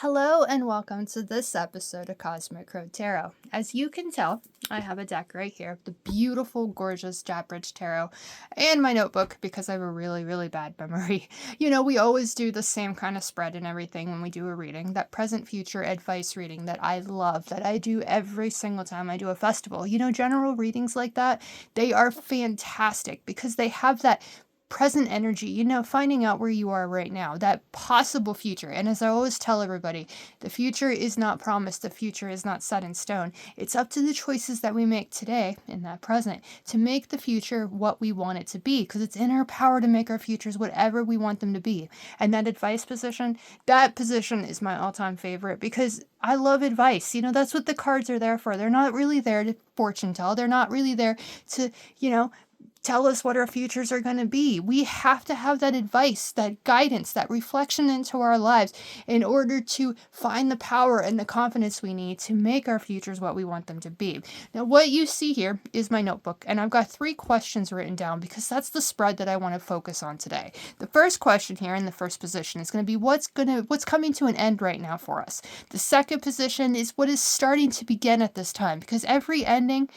Hello and welcome to this episode of Cosmic Crow Tarot. As you can tell, I have a deck right here, the beautiful, gorgeous Japaridze Tarot, and my notebook because I have a really bad memory. You know, we always do the same kind of spread and everything when we do a reading, that present-future advice reading that I love, that I do every single time I do a festival. You know, general readings like that, they are fantastic because they have that present energy, you know, finding out where you are right now, that possible future. And as I always tell everybody, the future is not promised, the future is not set in stone. It's up to the choices that we make today in that present to make the future what we want it to be, because it's in our power to make our futures whatever we want them to be. And that advice position, that position is my all-time favorite because I love advice. You know, that's what the cards are there for. They're not really there to fortune tell. They're not really there to, you know, tell us what our futures are going to be. We have to have that advice, that guidance, that reflection into our lives in order to find the power and the confidence we need to make our futures what we want them to be. Now, what you see here is my notebook, and I've got 3 questions written down because that's the spread that I want to focus on today. The first question here in the first position is going to be what's coming to an end right now for us. The second position is what is starting to begin at this time, because every ending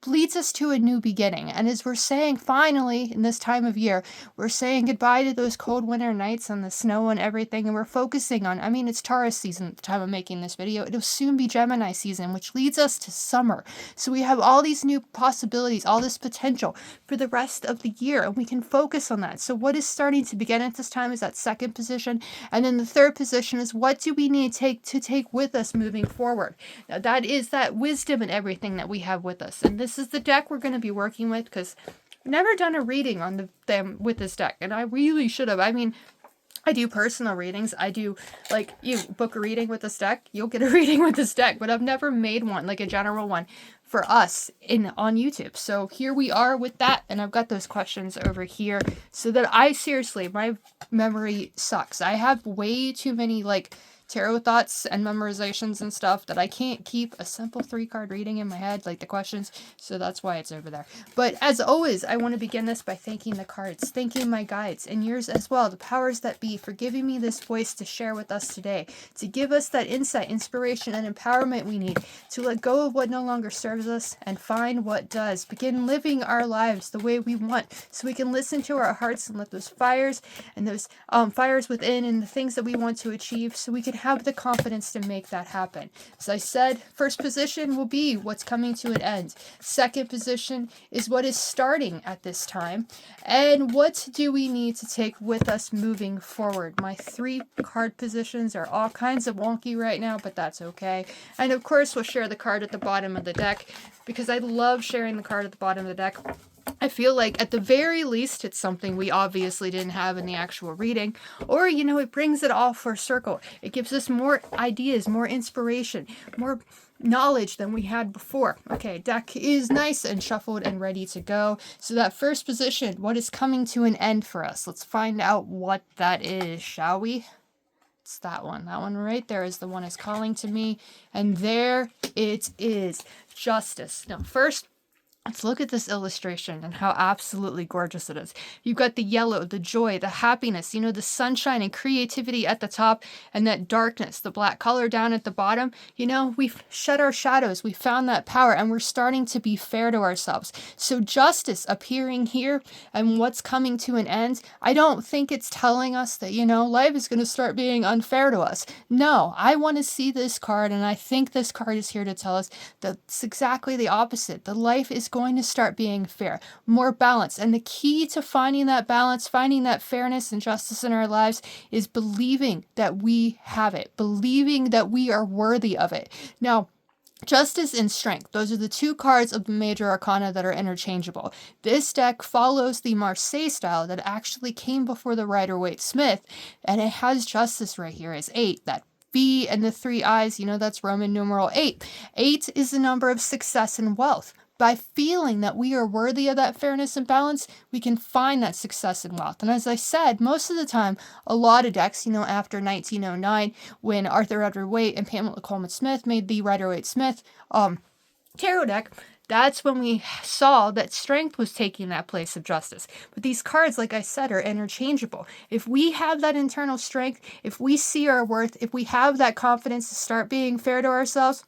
leads us to a new beginning. And as we're saying, finally, in this time of year, we're saying goodbye to those cold winter nights and the snow and everything, and we're focusing on, it's Taurus season at the time of making this video. It'll soon be Gemini season, which leads us to summer. So we have all these new possibilities, all this potential for the rest of the year, and we can focus on that. So what is starting to begin at this time is that second position. And then the third position is what do we need to take with us moving forward? Now, that is that wisdom and everything that we have with us. And this is the deck we're going to be working with because I've never done a reading on them with this deck, and I really should have. I do personal readings. I do, like, you book a reading with this deck, you'll get a reading with this deck, but I've never made one, like a general one for us on YouTube. So here we are with that, and I've got those questions over here so that my memory sucks. I have way too many, tarot thoughts and memorizations and stuff that I can't keep a simple 3-card reading in my head, like the questions, so that's why it's over there. But as always, I want to begin this by thanking the cards, thanking my guides, and yours as well, the powers that be, for giving me this voice to share with us today, to give us that insight, inspiration, and empowerment we need to let go of what no longer serves us and find what does. Begin living our lives the way we want, so we can listen to our hearts and let those fires and those fires within and the things that we want to achieve, so we can have the confidence to make that happen. As I said, first position will be what's coming to an end. Second position is what is starting at this time. And what do we need to take with us moving forward? My 3 card positions are all kinds of wonky right now, but that's okay. And of course, we'll share the card at the bottom of the deck because I love sharing the card at the bottom of the deck. I feel like at the very least it's something we obviously didn't have in the actual reading, or, you know, it brings it all for a circle. It gives us more ideas, more inspiration, more knowledge than we had before. Okay, deck is nice and shuffled and ready to go. So that first position, what is coming to an end for us? Let's find out what that is, shall we? It's that one. That one right there is the one is calling to me. And there it is. Justice. Now, first, let's look at this illustration and how absolutely gorgeous it is. You've got the yellow, the joy, the happiness, you know, the sunshine and creativity at the top, and that darkness, the black color down at the bottom. You know, we've shed our shadows, we found that power, and we're starting to be fair to ourselves. So justice appearing here and what's coming to an end, I don't think it's telling us that, you know, life is going to start being unfair to us. No, I want to see this card, and I think this card is here to tell us that it's exactly the opposite. The life is going to start being fair, more balanced. And the key to finding that balance, finding that fairness and justice in our lives is believing that we have it, believing that we are worthy of it. Now, Justice and Strength, those are the 2 cards of the major arcana that are interchangeable. This deck follows the Marseille style that actually came before the Rider-Waite-Smith, and it has Justice right here as 8, that B and the 3 eyes, you know, that's Roman numeral 8. 8 is the number of success and wealth. By feeling that we are worthy of that fairness and balance, we can find that success and wealth. And as I said, most of the time, a lot of decks, you know, after 1909, when Arthur Edward Waite and Pamela Coleman Smith made the Rider-Waite-Smith tarot deck, That's when we saw that strength was taking that place of justice. But these cards, like I said, are interchangeable. If we have that internal strength, if we see our worth, if we have that confidence to start being fair to ourselves,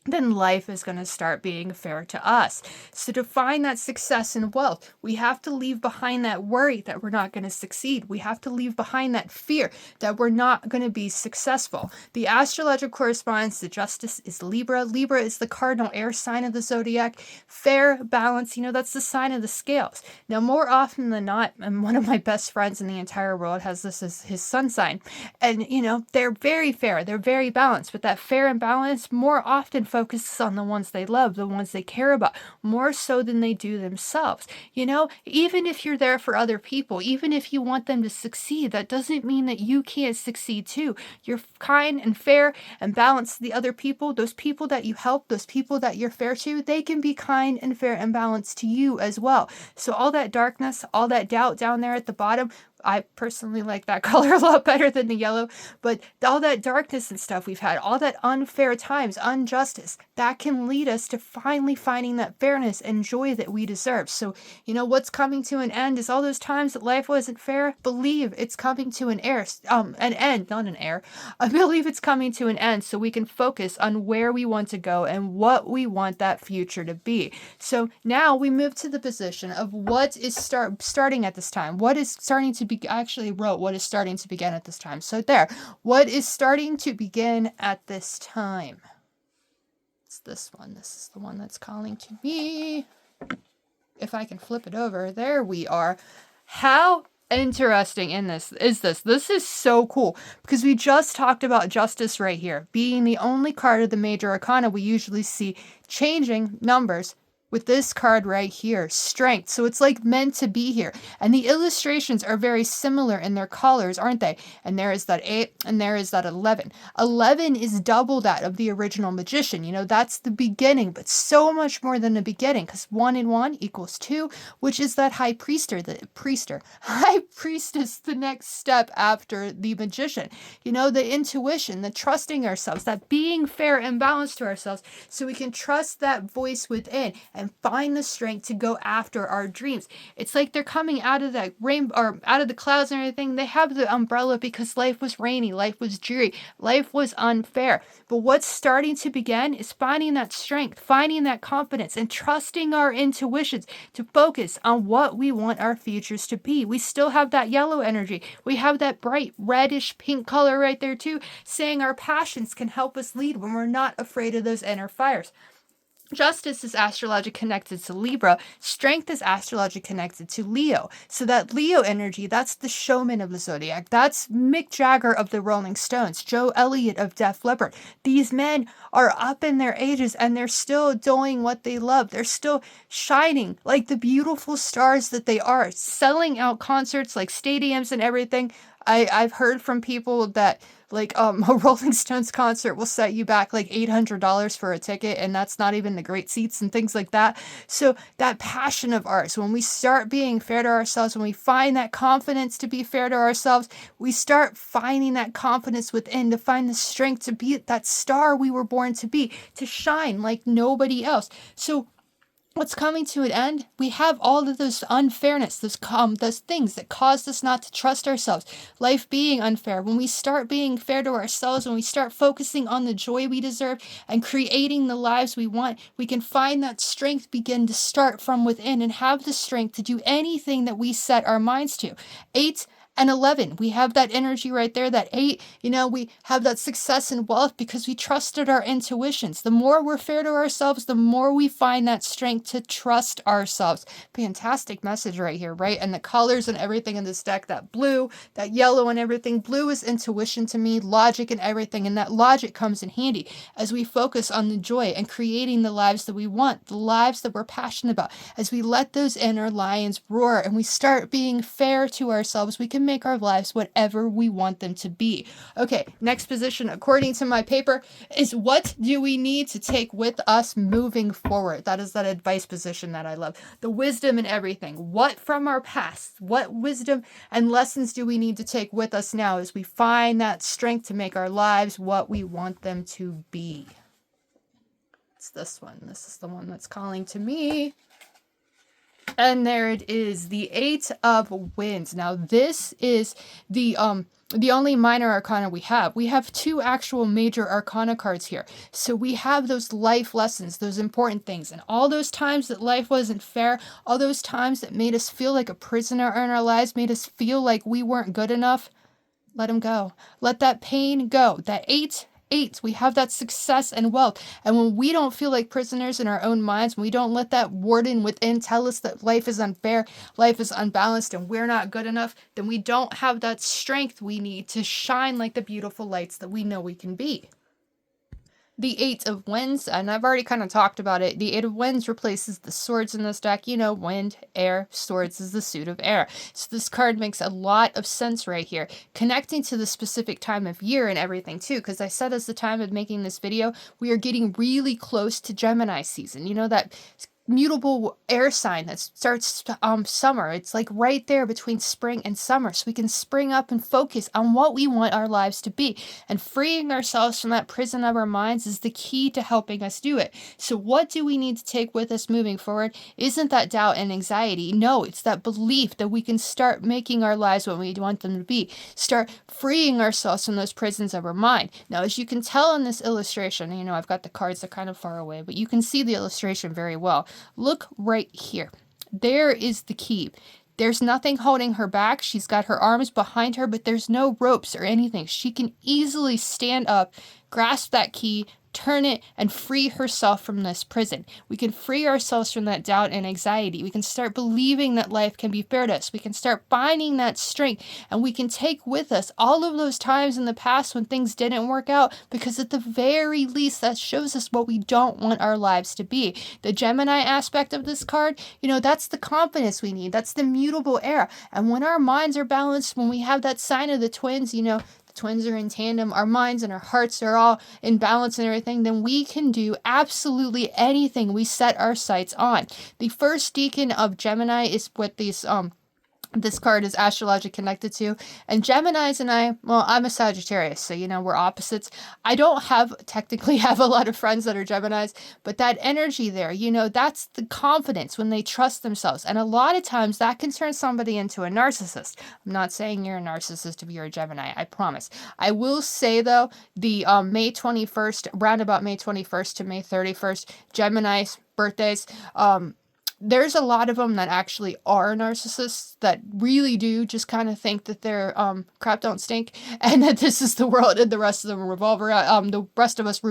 then life is going to start being fair to us. So to find that success and wealth, we have to leave behind that worry that we're not going to succeed. We have to leave behind that fear that we're not going to be successful. The astrological correspondence to justice is Libra. Libra is the cardinal air sign of the zodiac. Fair, balance, that's the sign of the scales. Now, more often than not, and one of my best friends in the entire world has this as his sun sign. And, they're very fair. They're very balanced. But that fair and balance more often focuses on the ones they love, the ones they care about, more so than they do themselves. Even if you're there for other people, even if you want them to succeed, that doesn't mean that you can't succeed too. You're kind and fair and balanced to the other people. Those people that you help, those people that you're fair to, they can be kind and fair and balanced to you as well. So all that darkness, all that doubt down there at the bottom, I personally like that color a lot better than the yellow, but all that darkness and stuff we've had, all that unfair times, injustice, that can lead us to finally finding that fairness and joy that we deserve. So, what's coming to an end is all those times that life wasn't fair. Believe it's coming to an end, not an heir. I believe it's coming to an end so we can focus on where we want to go and what we want that future to be. So now we move to the position of what is starting at this time. What is starting to be, I actually wrote what is starting to begin at this time. So there, what is starting to begin at this time? It's this one. This is the one that's calling to me. If I can flip it over, there we are. How interesting in this is this. This is so cool because we just talked about justice right here, being the only card of the major arcana we usually see changing numbers. With this card right here, strength. So it's like meant to be here. And the illustrations are very similar in their colors, aren't they? And there is that 8 and there is that 11. 11 is double that of the original magician. That's the beginning, but so much more than the beginning because 1 and 1 equals 2, which is that high priestess, the next step after the magician. The intuition, the trusting ourselves, that being fair and balanced to ourselves so we can trust that voice within and find the strength to go after our dreams. It's like they're coming out of that rainbow or out of the clouds and everything. They have the umbrella because life was rainy, life was dreary, life was unfair. But what's starting to begin is finding that strength, finding that confidence, and trusting our intuitions to focus on what we want our futures to be. We still have that yellow energy. We have that bright reddish pink color right there too, saying our passions can help us lead when we're not afraid of those inner fires. Justice is astrologically connected to Libra. Strength is astrologically connected to Leo. So that Leo energy, that's the showman of the zodiac. That's Mick Jagger of the Rolling Stones, Joe Elliott of Def Leppard. These men are up in their ages and they're still doing what they love. They're still shining like the beautiful stars that they are, selling out concerts like stadiums and everything. I've heard from people that a Rolling Stones concert will set you back like $800 for a ticket, and that's not even the great seats and things like that. So that passion of ours, when we start being fair to ourselves, when we find that confidence to be fair to ourselves, we start finding that confidence within to find the strength to be that star we were born to be, to shine like nobody else. So what's coming to an end? We have all of those unfairness, those things that caused us not to trust ourselves. Life being unfair. When we start being fair to ourselves, when we start focusing on the joy we deserve and creating the lives we want, we can find that strength begin to start from within and have the strength to do anything that we set our minds to. 8 and 11, we have that energy right there, that 8, we have that success and wealth because we trusted our intuitions. The more we're fair to ourselves, the more we find that strength to trust ourselves. Fantastic message right here, right? And the colors and everything in this deck, that blue, that yellow and everything. Blue is intuition to me, logic and everything. And that logic comes in handy as we focus on the joy and creating the lives that we want, the lives that we're passionate about. As we let those inner lions roar and we start being fair to ourselves, we can make our lives whatever we want them to be. Okay, next position, according to my paper, is what do we need to take with us moving forward? That is that advice position that I love. The wisdom and everything. What from our past? What wisdom and lessons do we need to take with us now as we find that strength to make our lives what we want them to be? It's this one. This is the one that's calling to me. And there it is, the Eight of Wands. Now this is the only minor arcana we have. We have 2 actual major arcana cards here. So we have those life lessons, those important things, and all those times that life wasn't fair, all those times that made us feel like a prisoner in our lives, made us feel like we weren't good enough. Let them go. Let that pain go. That eight, we have that success and wealth. And when we don't feel like prisoners in our own minds, when we don't let that warden within tell us that life is unfair, life is unbalanced, and we're not good enough, then we don't have that strength we need to shine like the beautiful lights that we know we can be. The Eight of Wands, and I've already kind of talked about it. The Eight of Wands replaces the swords in this deck. You know, wind, air, swords is the suit of air. So this card makes a lot of sense right here, connecting to the specific time of year and everything too, because I said as the time of making this video, we are getting really close to Gemini season. You know, that mutable air sign that starts summer. It's like right there between spring and summer, so we can spring up and focus on what we want our lives to be, and freeing ourselves from that prison of our minds is the key to helping us do it. So what do we need to take with us moving forward? Isn't that doubt and anxiety? No, it's that belief that we can start making our lives what we want them to be, start freeing ourselves from those prisons of our mind. Now, as you can tell in this illustration, you know, I've got the cards that are kind of far away, but you can see the illustration very well. Look right here. There is the key. There's nothing holding her back. She's got her arms behind her, but there's no ropes or anything. She can easily stand up, grasp that key, turn it, and free herself from this prison. We can free ourselves from that doubt and anxiety. We can start believing that life can be fair to us. We can start finding that strength, and we can take with us all of those times in the past when things didn't work out, because at the very least that shows us what we don't want our lives to be. The Gemini aspect of this card, you know, that's the confidence we need. That's the mutable air. And when our minds are balanced, when we have that sign of the twins, you know, twins are in tandem, our minds and our hearts are all in balance and everything, then we can do absolutely anything we set our sights on. The first decan of Gemini is what this card is astrologically connected to. And Geminis and I, well, I'm a Sagittarius, so, you know, we're opposites. I don't technically have a lot of friends that are Geminis, but that energy there, you know, that's the confidence when they trust themselves. And a lot of times that can turn somebody into a narcissist. I'm not saying you're a narcissist if you're a Gemini, I promise. I will say, though, the May 21st, roundabout May 21st to May 31st, Gemini's birthdays, there's a lot of them that actually are narcissists, that really do just kind of think that their crap don't stink, and that this is the world and the rest of them revolve around, the rest of us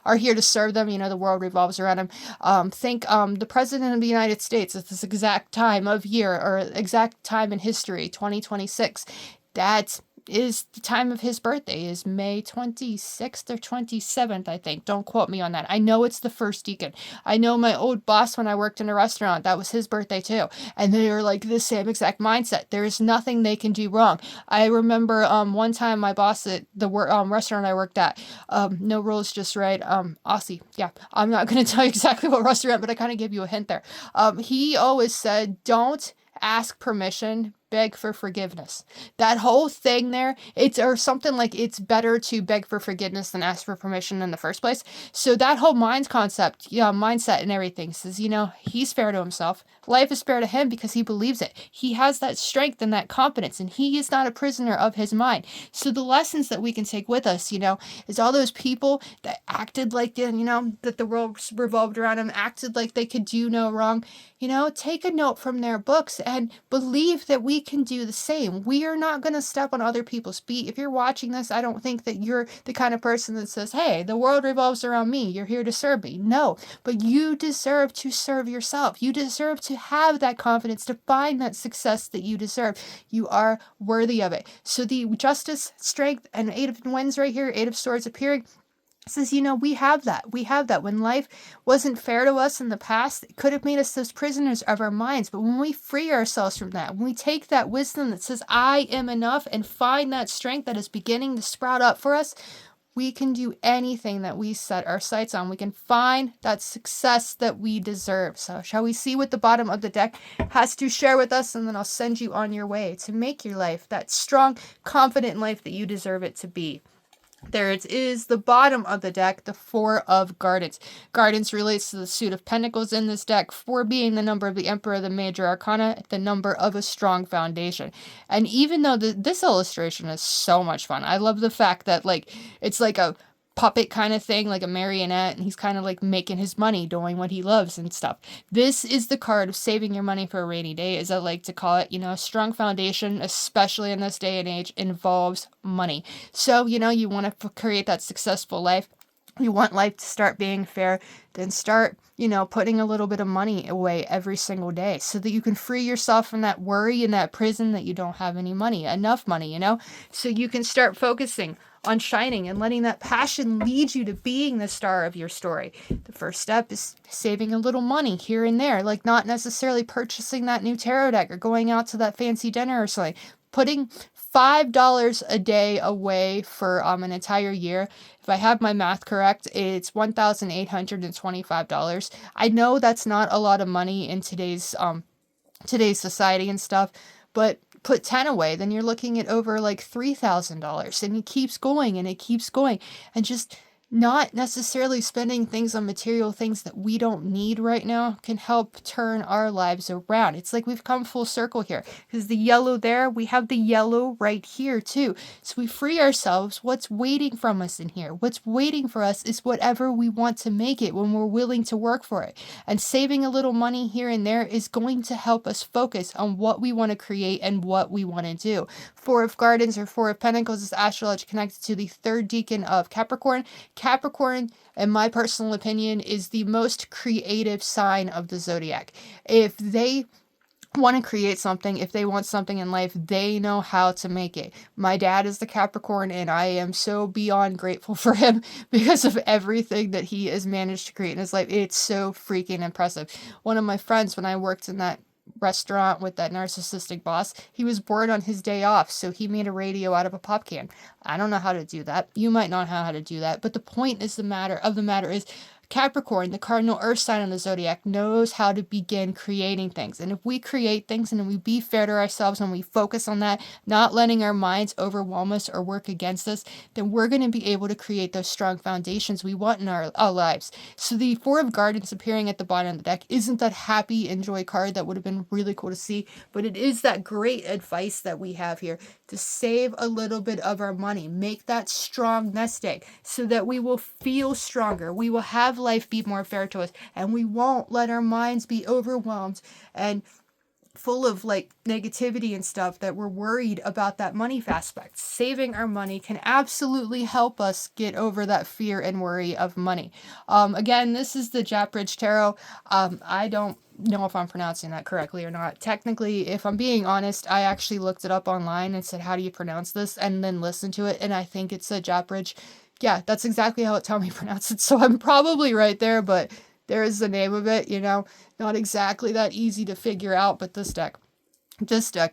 are here to serve them. You know, the world revolves around them. Think the president of the United States at this exact time of year, or exact time in history, 2026, that is the time of his birthday, is May 26th or 27th, I think. Don't quote me on that. I know it's the first deacon. I know my old boss when I worked in a restaurant, that was his birthday too. And they are like the same exact mindset. There is nothing they can do wrong. I remember one time my boss at the restaurant I worked at, no rules, just right, Aussie. Yeah, I'm not going to tell you exactly what restaurant, but I kind of gave you a hint there. He always said, don't ask permission, beg for forgiveness. That whole thing there, or something like, it's better to beg for forgiveness than ask for permission in the first place. So that whole mindset and everything says, you know, he's fair to himself. Life is fair to him because he believes it. He has that strength and that confidence, and he is not a prisoner of his mind. So the lessons that we can take with us, you know, is all those people that acted like, you know, that the world revolved around them, acted like they could do no wrong. You know, take a note from their books and believe that we can do the same. We are not going to step on other people's feet. If you're watching this, I don't think that you're the kind of person that says, hey, the world revolves around me, you're here to serve me. No, but you deserve to serve yourself. You deserve to have that confidence, to find that success that you deserve. You are worthy of it. So the justice, strength, and Eight of Wands right here, Eight of Swords appearing, says, you know, we have that. We have that. When life wasn't fair to us in the past, it could have made us those prisoners of our minds. But when we free ourselves from that, when we take that wisdom that says, I am enough, and find that strength that is beginning to sprout up for us, we can do anything that we set our sights on. We can find that success that we deserve. So shall we see what the bottom of the deck has to share with us? And then I'll send you on your way to make your life that strong, confident life that you deserve it to be. There it is, the bottom of the deck, the Four of Gardens. Gardens relates to the suit of pentacles in this deck, 4 being the number of the Emperor, the major arcana, the number of a strong foundation. And even though this illustration is so much fun, I love the fact that like it's like a puppet kind of thing, like a marionette, and he's kind of like making his money doing what he loves and stuff. This is the card of saving your money for a rainy day, as I like to call it. You know, a strong foundation, especially in this day and age, involves money. So, you know, you want to create that successful life. You want life to start being fair, then start, you know, putting a little bit of money away every single day so that you can free yourself from that worry and that prison that you don't have any money, enough money, you know, so you can start focusing on shining and letting that passion lead you to being the star of your story. The first step is saving a little money here and there, like not necessarily purchasing that new tarot deck or going out to that fancy dinner or something. Putting $5 a day away for an entire year. If I have my math correct, it's $1,825. I know that's not a lot of money in today's society and stuff, but put 10 away, then you're looking at over like $3,000, and it keeps going and it keeps going. And just not necessarily spending things on material things that we don't need right now can help turn our lives around. It's like we've come full circle here, because the yellow there, we have the yellow right here too. So we free ourselves. What's waiting from us in here? What's waiting for us is whatever we want to make it when we're willing to work for it. And saving a little money here and there is going to help us focus on what we want to create and what we want to do. Four of Gardens or Four of Pentacles is astrology connected to the third decan of Capricorn. Capricorn, in my personal opinion, is the most creative sign of the zodiac. If they want to create something, if they want something in life, they know how to make it. My dad is the Capricorn, and I am so beyond grateful for him because of everything that he has managed to create in his life. It's so freaking impressive. One of my friends, when I worked in that restaurant with that narcissistic boss, he was bored on his day off, so he made a radio out of a pop can. I don't know how to do that. You might not know how to do that, but the point is the matter is Capricorn, the cardinal earth sign of the zodiac, knows how to begin creating things. And if we create things and we be fair to ourselves and we focus on that, not letting our minds overwhelm us or work against us, then we're going to be able to create those strong foundations we want in our lives. So the Four of Gardens appearing at the bottom of the deck isn't that happy enjoy card that would have been really cool to see, but it is that great advice that we have here to save a little bit of our money, make that strong nest egg so that we will feel stronger. We will have life be more fair to us, and we won't let our minds be overwhelmed and full of like negativity and stuff that we're worried about that money aspect. Saving our money can absolutely help us get over that fear and worry of money. Again, this is the Japaridze Tarot. I don't know if I'm pronouncing that correctly or not. Technically, if I'm being honest, I actually looked it up online and said, how do you pronounce this? And then listened to it, and I think it's a Japaridze. Yeah, that's exactly how it told me to pronounce it. So I'm probably right there, but there is the name of it, you know. Not exactly that easy to figure out, but this deck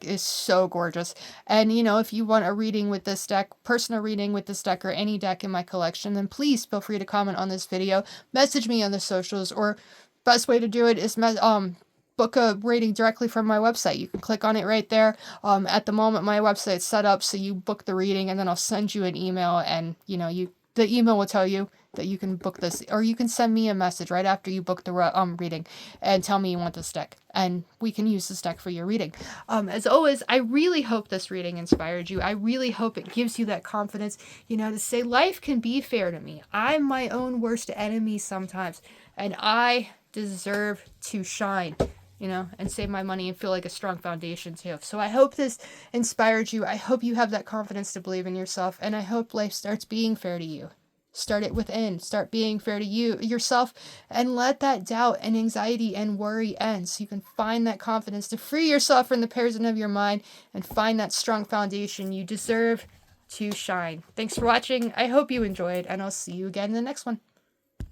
is so gorgeous. And, you know, if you want a reading with this deck, personal reading with this deck or any deck in my collection, then please feel free to comment on this video, message me on the socials, or best way to do it is book a reading directly from my website. You can click on it right there. At the moment, my website's set up, so you book the reading, and then I'll send you an email, and, you know, the email will tell you that you can book this, or you can send me a message right after you book the reading and tell me you want this deck, and we can use this deck for your reading. As always, I really hope this reading inspired you. I really hope it gives you that confidence, you know, to say life can be fair to me. I'm my own worst enemy sometimes, and I deserve to shine, you know, and save my money and feel like a strong foundation too. So I hope this inspired you. I hope you have that confidence to believe in yourself, and I hope life starts being fair to you. Start it within. Start being fair to yourself, and let that doubt and anxiety and worry end so you can find that confidence to free yourself from the prison of your mind and find that strong foundation you deserve to shine. Thanks for watching. I hope you enjoyed, and I'll see you again in the next one.